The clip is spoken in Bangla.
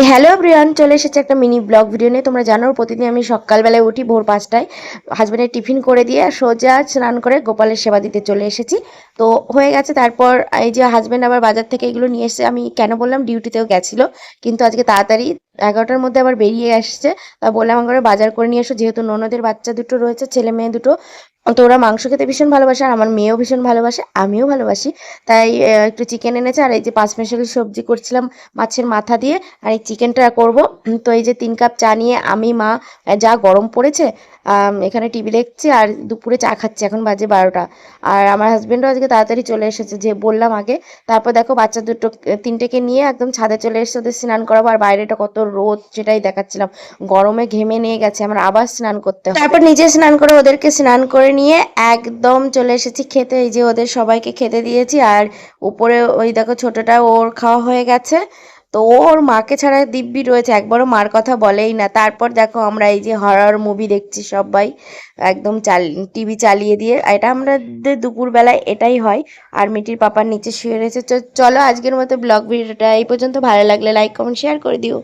এই হ্যালো এভরিওয়ান, চলে এসেছে একটা মিনি ব্লগ ভিডিও নিয়ে। তোমরা জানো প্রতিদিন আমি সকালবেলায় উঠি ভোর ৫টায়, হাজব্যান্ডের টিফিন করে দিয়ে সোজা স্নান করে গোপালের সেবা দিতে চলে এসেছি। তো হয়ে গেছে। তারপর এই যে হাজব্যান্ড আবার বাজার থেকে এগুলো নিয়ে এসেছে। আমি কেন বললাম, ডিউটিতেও গেছিলো, কিন্তু আজকে তাড়াতাড়ি ১১টার মধ্যে আবার বেরিয়ে আসছে। তা বললাম আমার বাজার করে নিয়ে এসো, যেহেতু ননদের বাচ্চা দুটো রয়েছে, ছেলে মেয়ে দুটো। তো ওরা মাংস খেতে ভীষণ ভালোবাসে, আর আমার মেয়েও ভীষণ ভালোবাসে, আমিও ভালোবাসি। তাই একটু চিকেন এনেছে, আর এই যে পাঁচমিশালি সবজি করছিলাম মাছের মাথা দিয়ে, আর এই চিকেনটা করব। তো এই যে ৩ কাপ চা নিয়ে আমি, মা, যা গরম পড়েছে, এখানে টিভি দেখছি আর দুপুরে চা খাচ্ছি। এখন বাজে ১২টা। আর আমার হাজবেন্ডও আজকে তাড়াতাড়ি চলে এসেছে, যে বললাম আগে। তারপর দেখো বাচ্চা দুটো, তিনটেকে নিয়ে একদম ছাদে চলে এসেছে, ওদের স্নান করাবো। আর বাইরেটা কত রোদ সেটাই দেখাচ্ছিলাম, গরমে ঘেমে নিয়ে গেছে, আমার আবার স্নান করতে হবে। তারপর নিজে স্নান করে ওদেরকে স্নান করে নিয়ে একদম চলে এসেছি খেতে। এই যে ওদের সবাইকে খেতে দিয়েছি। আর উপরে ওই দেখো ছোটটা, ওর খাওয়া হয়ে গেছে। তো ওর মাকে ছাড়া দিব্যি রয়েছে, একবারও মার কথা বলেই না। তারপর দেখো আমরা এই যে হরর মুভি দেখছি সবাই, একদম টিভি চালিয়ে দিয়ে। এটা আমাদের দুপুরবেলায় এটাই হয়। আর মিটির পাপার নিচে শুয়ে রয়েছে। চলো আজকের মতো ব্লগ ভিডিওটা এই পর্যন্ত। ভালো লাগলে লাইক কমেন্ট শেয়ার করে দিও।